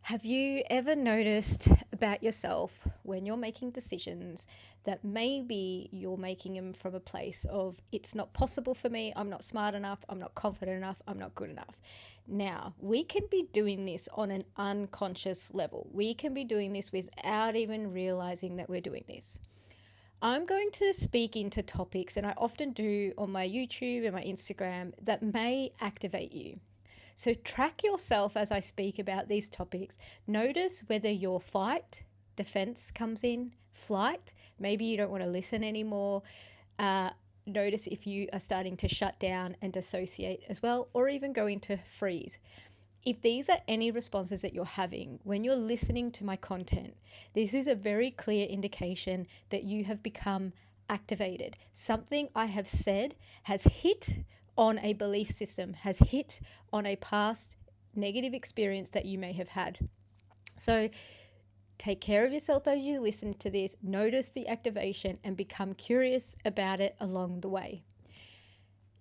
Have you ever noticed about yourself when you're making decisions that maybe you're making them from a place of it's not possible for me, I'm not smart enough, I'm not confident enough, I'm not good enough? Now, we can be doing this on an unconscious level. We can be doing this without even realizing that we're doing this. I'm going to speak into topics, and I often do on my YouTube and my Instagram, that may activate you. So track yourself as I speak about these topics. Notice whether your fight, defense comes in, flight, maybe you don't want to listen anymore. Notice if you are starting to shut down and dissociate as well, or even go into freeze. If these are any responses that you're having when you're listening to my content, this is a very clear indication that you have become activated. Something I have said has hit on a belief system, has hit on a past negative experience that you may have had. So take care of yourself as you listen to this, notice the activation and become curious about it along the way.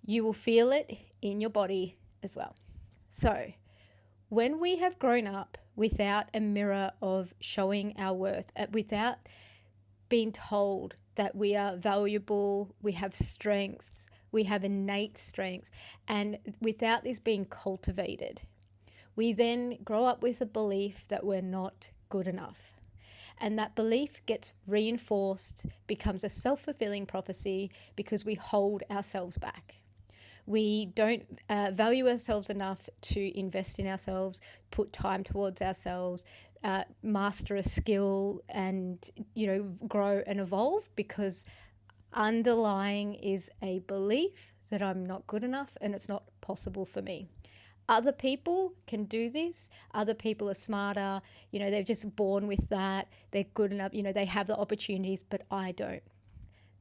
You will feel it in your body as well. So when we have grown up without a mirror of showing our worth, without being told that we are valuable, we have strengths, we have innate strengths, and without this being cultivated, we then grow up with a belief that we're not good enough. And that belief gets reinforced, becomes a self-fulfilling prophecy because we hold ourselves back. We don't value ourselves enough to invest in ourselves, put time towards ourselves, master a skill and, grow and evolve, because underlying is a belief that I'm not good enough and it's not possible for me. Other people can do this. Other people are smarter. They're just born with that. They're good enough. They have the opportunities, but I don't.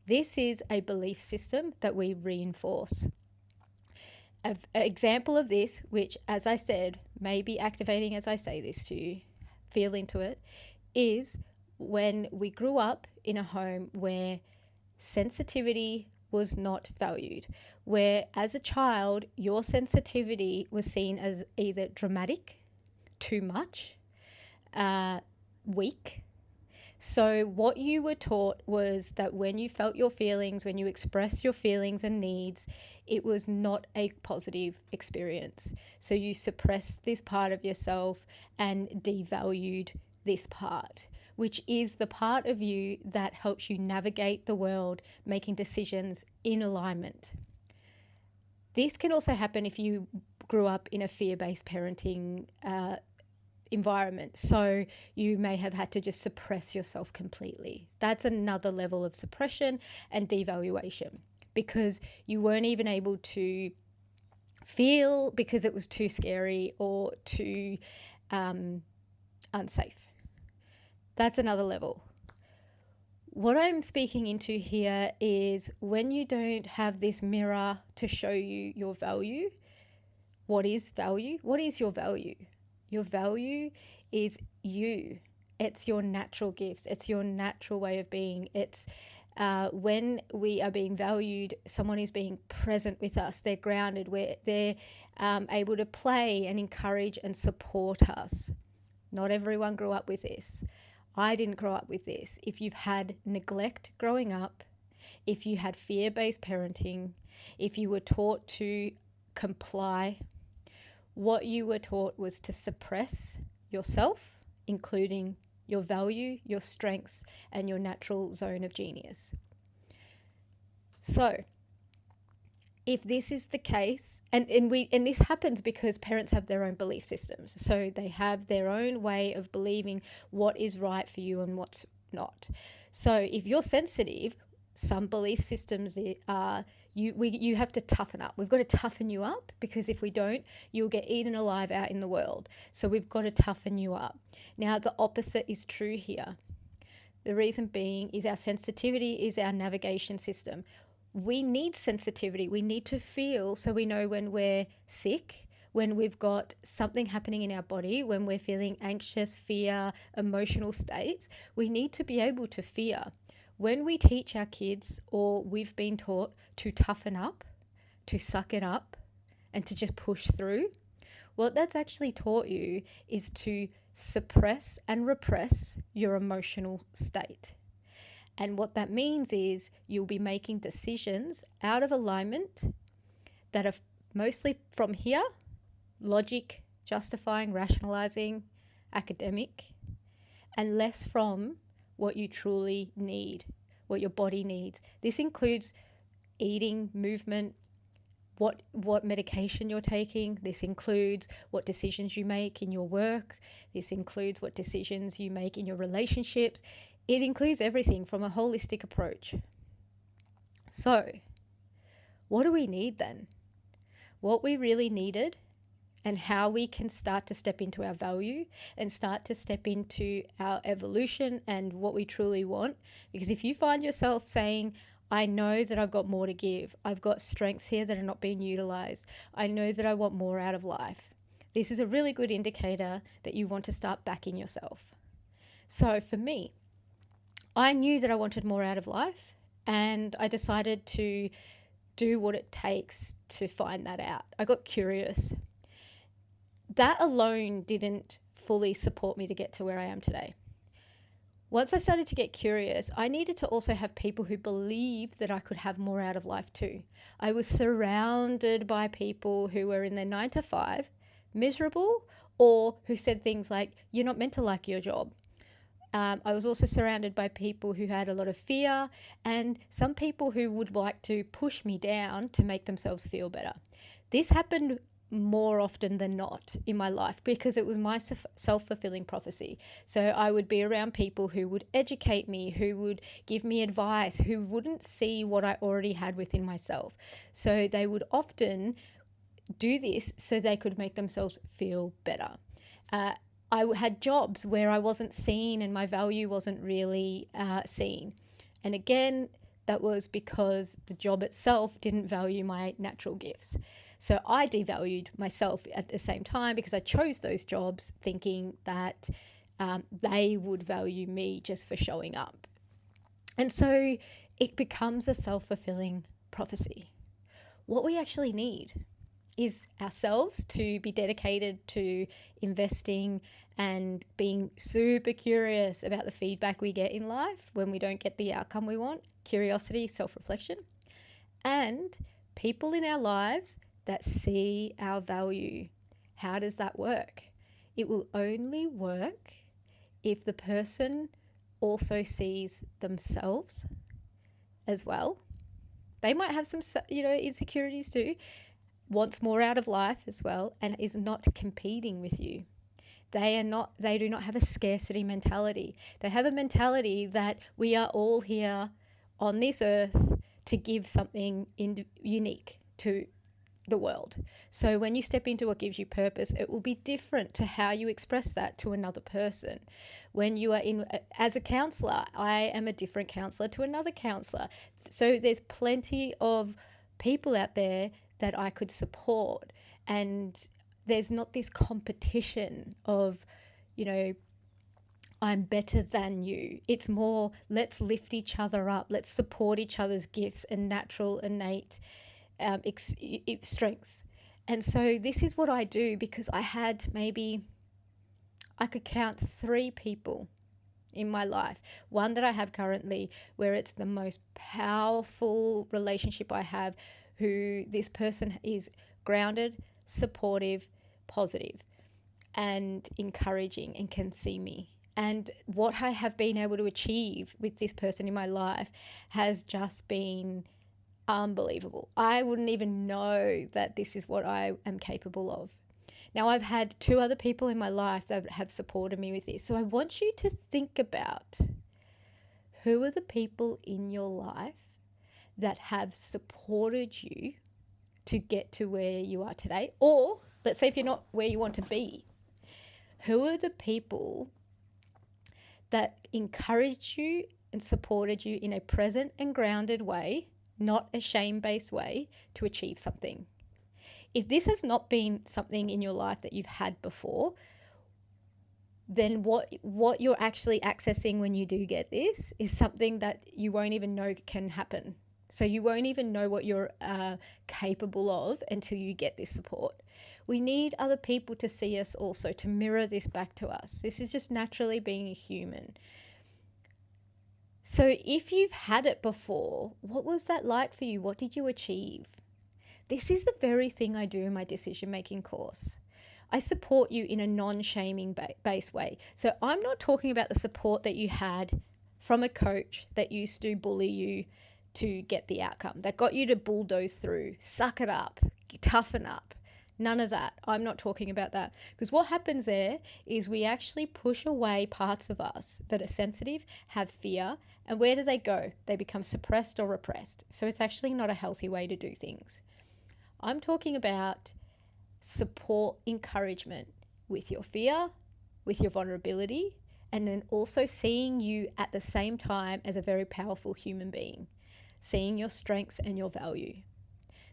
This is a belief system that we reinforce. An example of this, which, as I said, may be activating as I say this to you, feel into it, is when we grew up in a home where sensitivity was not valued, where as a child, your sensitivity was seen as either dramatic, too much, weak. So what you were taught was that when you felt your feelings, when you expressed your feelings and needs, it was not a positive experience. So you suppressed this part of yourself and devalued this part, which is the part of you that helps you navigate the world, making decisions in alignment. This can also happen if you grew up in a fear-based parenting environment. So you may have had to just suppress yourself completely. That's another level of suppression and devaluation, because you weren't even able to feel because it was too scary or too unsafe. That's another level. What I'm speaking into here is when you don't have this mirror to show you your value. What is value? What is your value? Your value is you. It's your natural gifts. It's your natural way of being. It's when we are being valued, someone is being present with us. They're grounded. They're able to play and encourage and support us. Not everyone grew up with this. I didn't grow up with this. If you've had neglect growing up, if you had fear-based parenting, if you were taught to comply, what you were taught was to suppress yourself, including your value, your strengths, and your natural zone of genius. So if this is the case, and this happens because parents have their own belief systems. So they have their own way of believing what is right for you and what's not. So if you're sensitive, some belief systems are you have to toughen up. We've got to toughen you up, because if we don't, you'll get eaten alive out in the world. So we've got to toughen you up. Now, the opposite is true here. The reason being is our sensitivity is our navigation system. We need sensitivity. We need to feel so we know when we're sick, when we've got something happening in our body, when we're feeling anxious, fear, emotional states. We need to be able to fear. When we teach our kids, or we've been taught to toughen up, to suck it up, and to just push through, what that's actually taught you is to suppress and repress your emotional state. And what that means is you'll be making decisions out of alignment that are mostly from here, logic, justifying, rationalizing, academic, and less from what you truly need, what your body needs. This includes eating, movement, what medication you're taking. This includes what decisions you make in your work. This includes what decisions you make in your relationships. It includes everything from a holistic approach. So, what do we need then? What we really needed, and how we can start to step into our value and start to step into our evolution and what we truly want. Because if you find yourself saying, I know that I've got more to give, I've got strengths here that are not being utilized, I know that I want more out of life, this is a really good indicator that you want to start backing yourself. So for me, I knew that I wanted more out of life, and I decided to do what it takes to find that out. I got curious. That alone didn't fully support me to get to where I am today. Once I started to get curious, I needed to also have people who believed that I could have more out of life too. I was surrounded by people who were in their 9 to 5, miserable, or who said things like, you're not meant to like your job. I was also surrounded by people who had a lot of fear, and some people who would like to push me down to make themselves feel better. This happened more often than not in my life because it was my self-fulfilling prophecy. So I would be around people who would educate me, who would give me advice, who wouldn't see what I already had within myself. So they would often do this so they could make themselves feel better. I had jobs where I wasn't seen and my value wasn't really seen. And again, that was because the job itself didn't value my natural gifts. So I devalued myself at the same time because I chose those jobs thinking that they would value me just for showing up. And so it becomes a self-fulfilling prophecy. What we actually need is ourselves to be dedicated to investing and being super curious about the feedback we get in life when we don't get the outcome we want. Curiosity, self-reflection, and people in our lives that see our value. How does that work? It will only work if the person also sees themselves as well. They might have some, insecurities too, wants more out of life as well, and is not competing with you. They do not have a scarcity mentality. They have a mentality that we are all here on this earth to give something unique to the world. So when you step into what gives you purpose, it will be different to how you express that to another person. When you are as a counsellor, I am a different counsellor to another counsellor. So there's plenty of people out there that I could support, and there's not this competition of, I'm better than you. It's more, let's lift each other up. Let's support each other's gifts and natural, innate strengths. And so this is what I do, because I could count 3 people in my life. One that I have currently, where it's the most powerful relationship I have, who this person is grounded, supportive, positive, and encouraging, and can see me. And what I have been able to achieve with this person in my life has just been unbelievable. I wouldn't even know that this is what I am capable of. Now, I've had 2 other people in my life that have supported me with this. So I want you to think about, who are the people in your life that have supported you to get to where you are today? Or let's say if you're not where you want to be, who are the people that encouraged you and supported you in a present and grounded way, not a shame-based way, to achieve something? If this has not been something in your life that you've had before, then what you're actually accessing when you do get this is something that you won't even know can happen. So you won't even know what you're capable of until you get this support. We need other people to see us also, to mirror this back to us. This is just naturally being a human. So if you've had it before, what was that like for you? What did you achieve? This is the very thing I do in my decision-making course. I support you in a non-shaming based way. So I'm not talking about the support that you had from a coach that used to bully you to get the outcome, that got you to bulldoze through, suck it up, toughen up. None of that. I'm not talking about that. Because what happens there is we actually push away parts of us that are sensitive, have fear, and where do they go? They become suppressed or repressed. So it's actually not a healthy way to do things. I'm talking about support, encouragement with your fear, with your vulnerability, and then also seeing you at the same time as a very powerful human being, seeing your strengths and your value.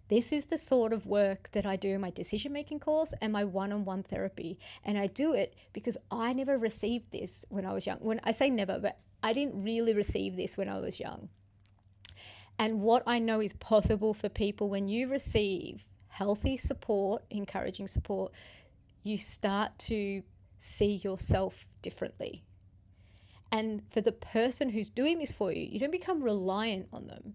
This is the sort of work that I do in my decision-making course and my one-on-one therapy. And I do it because I never received this when I was young. When I say never, but I didn't really receive this when I was young. And what I know is possible for people when you receive healthy support, encouraging support, you start to see yourself differently. And for the person who's doing this for you, you don't become reliant on them.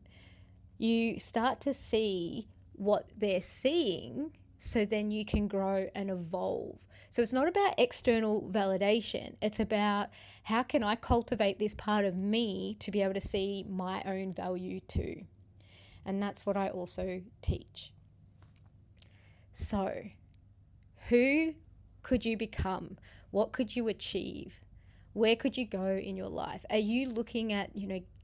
You start to see what they're seeing, so then you can grow and evolve. So it's not about external validation. It's about how can I cultivate this part of me to be able to see my own value too. And that's what I also teach. So who could you become? What could you achieve? Where could you go in your life? Are you looking at,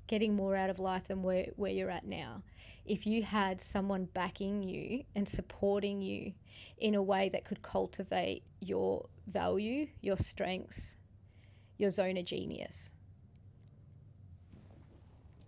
getting more out of life than where you're at now? If you had someone backing you and supporting you in a way that could cultivate your value, your strengths, your zone of genius.